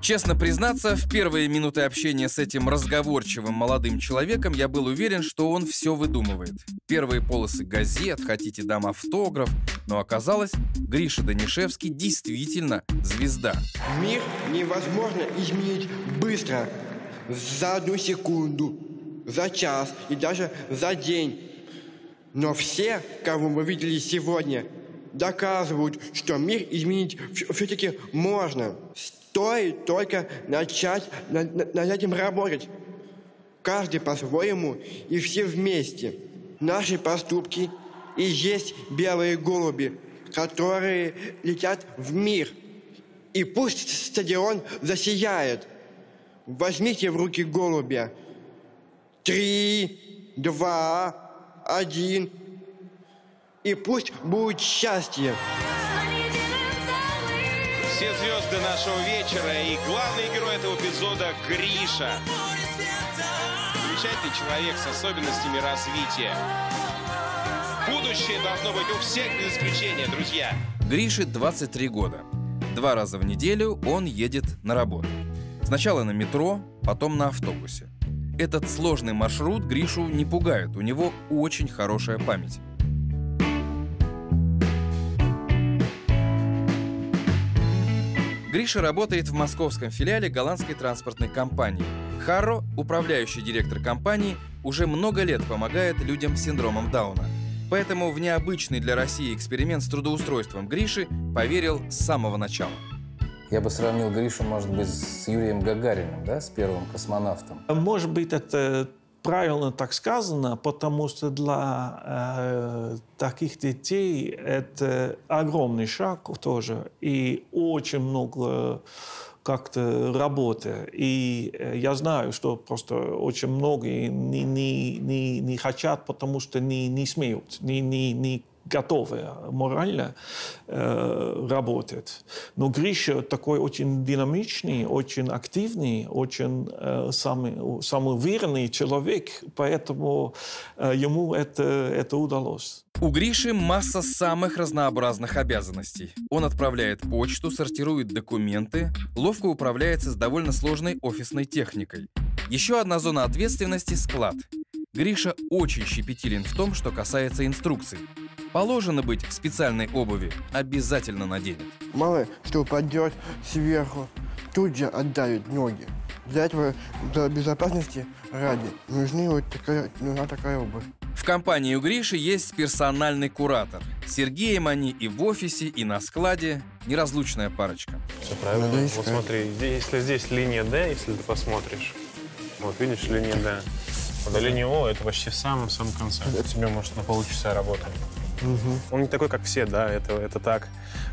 Честно признаться, в первые минуты общения с этим разговорчивым молодым человеком я был уверен, что он все выдумывает. Первые полосы газет, хотите дам автограф, но оказалось, Гриша Данишевский действительно звезда. Мир невозможно изменить быстро, за 1 секунду, за час и даже за день. Но все, кого мы видели сегодня, доказывают, что мир изменить все-таки можно. Стоит только начать над этим работать. Каждый по-своему и все вместе. Наши поступки и есть белые голуби, которые летят в мир. И пусть стадион засияет. Возьмите в руки голубя. 3, 2, 1. И пусть будет счастье. Все звезды нашего вечера и главный герой этого эпизода — Гриша. Замечательный человек с особенностями развития. Будущее должно быть у всех без исключения, друзья. Грише 23 года. 2 раза в неделю он едет на работу. Сначала на метро, потом на автобусе. Этот сложный маршрут Гришу не пугает, у него очень хорошая память. Гриша работает в московском филиале голландской транспортной компании. Харро, управляющий директор компании, уже много лет помогает людям с синдромом Дауна. Поэтому в необычный для России эксперимент с трудоустройством Гриши поверил с самого начала. Я бы сравнил Гришу, может быть, с Юрием Гагариным, да, с первым космонавтом. Может быть, это правильно так сказано, потому что для таких детей это огромный шаг тоже и очень много как-то работы. И я знаю, что просто очень многие не хотят, потому что не смеют, не готовы морально работать. Но Гриша такой очень динамичный, очень активный, очень самоуверенный человек, поэтому ему это удалось. У Гриши масса самых разнообразных обязанностей. Он отправляет почту, сортирует документы, ловко управляется с довольно сложной офисной техникой. Еще одна зона ответственности – склад. Гриша очень щепетилен в том, что касается инструкций. Положено быть в специальной обуви, обязательно наденет. Мало что упадет сверху, тут же отдавит ноги. Для этого, для безопасности ради, нужна такая обувь. В компании у Гриши есть персональный куратор. С Сергеем они и в офисе, и на складе. Неразлучная парочка. Все правильно. Вот смотри, если здесь линия D, если ты посмотришь, вот видишь, линия D. Под линией О это почти в самом-самом конце. Это тебе, может, на полчаса работы. Он не такой, как все, да, это так.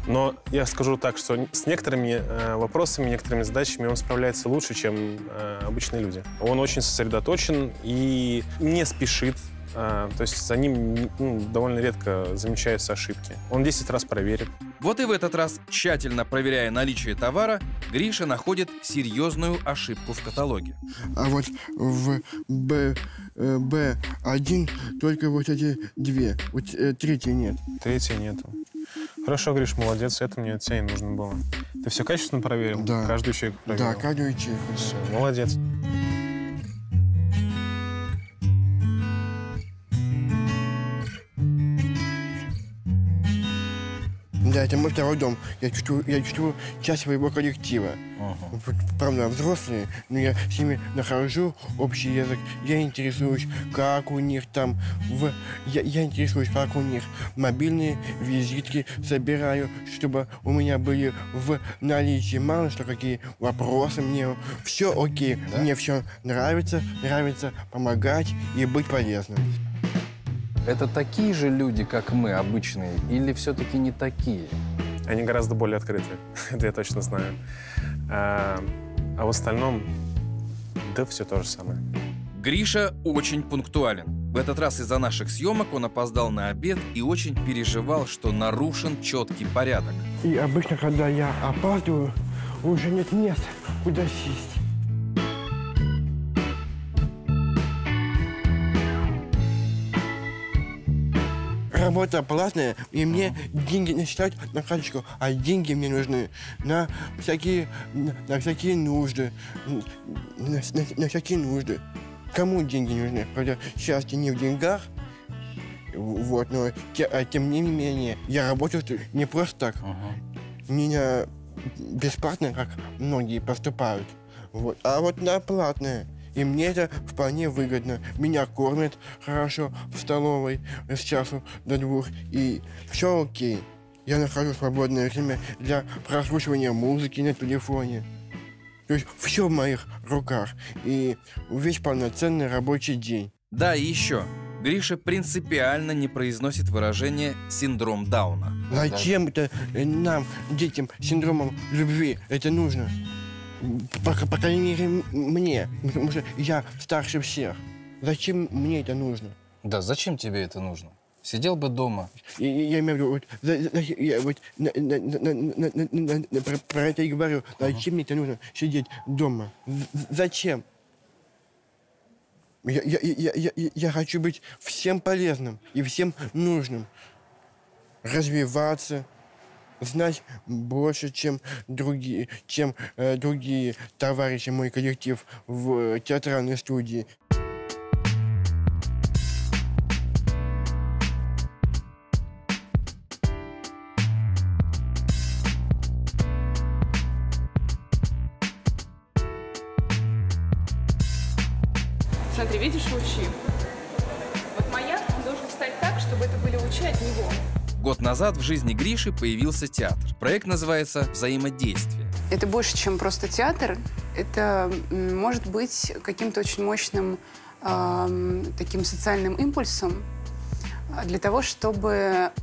Но я скажу так, что с некоторыми вопросами, некоторыми задачами он справляется лучше, чем обычные люди. Он очень сосредоточен и не спешит. То есть за ним довольно редко замечаются ошибки. Он 10 раз проверит. Вот и в этот раз, тщательно проверяя наличие товара, Гриша находит серьезную ошибку в каталоге. А вот в Б1 только вот эти 2, вот третьей нет. Третьей нету. Хорошо, Гриш, молодец, это мне от тебя и нужно было. Ты все качественно проверил? Да. Каждую ячейку проверил? Да, каждую ячейку. Все, молодец. Да, это мой второй дом. Я чувствую часть своего коллектива. Правда, взрослые, но я с ними нахожу общий язык. Я интересуюсь, как у них там... Я интересуюсь, как у них мобильные визитки собираю, чтобы у меня были в наличии. Мало что, какие вопросы мне. Все окей. Да? Мне все нравится помогать и быть полезным. Это такие же люди, как мы, обычные, или все-таки не такие? Они гораздо более открыты, это я точно знаю. А в остальном, да, все то же самое. Гриша очень пунктуален. В этот раз из-за наших съемок он опоздал на обед и очень переживал, что нарушен четкий порядок. И обычно, когда я опаздываю, уже нет места, куда сесть. работа платная, и мне деньги насчитают на карточку, а деньги мне нужны на всякие нужды. На всякие нужды. Кому деньги нужны? Правда, счастье не в деньгах, вот, но тем не менее, я работаю не просто так. Меня бесплатно, как многие поступают, вот, а вот на платное. И мне это вполне выгодно. Меня кормят хорошо в столовой с часу до 2, и все окей. Я нахожу свободное время для прослушивания музыки на телефоне. То есть все в моих руках. И весь полноценный рабочий день. Да, и еще. Гриша принципиально не произносит выражение «синдром Дауна». Зачем это нам, детям с синдромом любви, это нужно? По крайней мере, мне, потому что я старше всех. Зачем мне это нужно? Да, зачем тебе это нужно? Сидел бы дома. Я имею в виду, про это и говорю. Зачем мне это нужно сидеть дома? Зачем? Я хочу быть всем полезным и всем нужным. Развиваться. Знать больше, чем другие товарищи, мой коллектив в театральной студии. Смотри, видишь лучи? Вот маяк должен встать так, чтобы это были лучи от него. Год назад в жизни Гриши появился театр. Проект называется «Взаимодействие». Это больше, чем просто театр. Это может быть каким-то очень мощным таким социальным импульсом для того, чтобы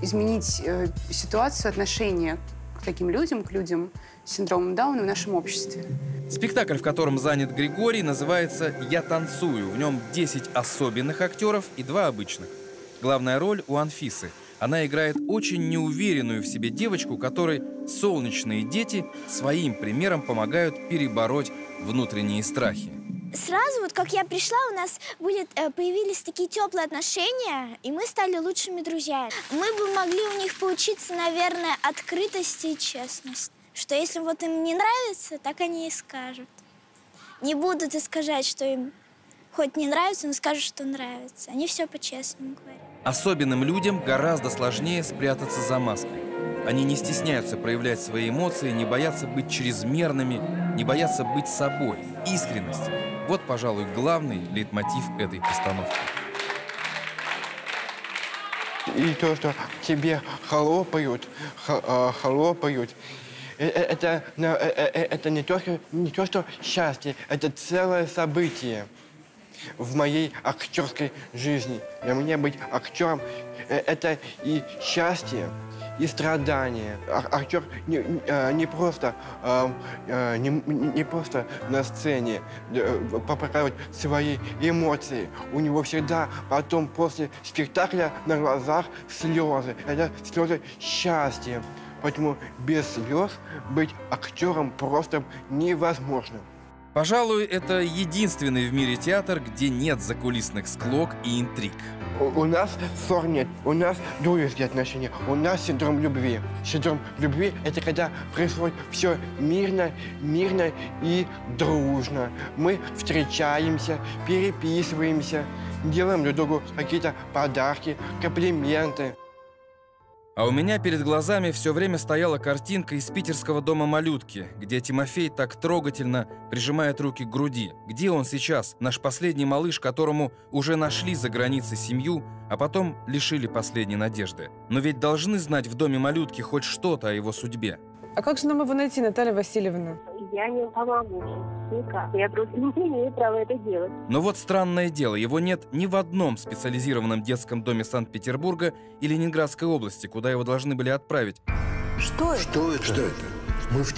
изменить ситуацию, отношение к таким людям, с синдромом Дауна в нашем обществе. Спектакль, в котором занят Григорий, называется «Я танцую». В нем 10 особенных актеров и 2 обычных. Главная роль у Анфисы. Она играет очень неуверенную в себе девочку, которой солнечные дети своим примером помогают перебороть внутренние страхи. Сразу, вот как я пришла, у нас появились такие теплые отношения, и мы стали лучшими друзьями. Мы бы могли у них поучиться, наверное, открытости и честности. Что если вот им не нравится, так они и скажут. Не будут искажать, что им хоть не нравится, но скажут, что нравится. Они все по-честному говорят. Особенным людям гораздо сложнее спрятаться за маской. Они не стесняются проявлять свои эмоции, не боятся быть чрезмерными, не боятся быть собой. Искренность. Вот, пожалуй, главный лейтмотив этой постановки. И то, что тебе хлопают, это не то, что счастье, это целое событие в моей актерской жизни. Для меня быть актером – это и счастье, и страдания. Актер не просто на сцене показывать свои эмоции. У него всегда потом после спектакля на глазах слезы. Это слезы счастья. Поэтому без слез быть актером просто невозможно. Пожалуй, это единственный в мире театр, где нет закулисных склок и интриг. У нас ссор нет, у нас дружеские отношения, у нас синдром любви. Синдром любви – это когда происходит все мирно и дружно. Мы встречаемся, переписываемся, делаем друг другу какие-то подарки, комплименты. А у меня перед глазами все время стояла картинка из питерского дома малютки, где Тимофей так трогательно прижимает руки к груди. Где он сейчас, наш последний малыш, которому уже нашли за границей семью, а потом лишили последней надежды? Но ведь должны знать в доме малютки хоть что-то о его судьбе. А как же нам его найти, Наталья Васильевна? Я не помогу. Никак. Я просто не имею права это делать. Но вот странное дело, его нет ни в одном специализированном детском доме Санкт-Петербурга и Ленинградской области, куда его должны были отправить. Что это? Что это? Мы в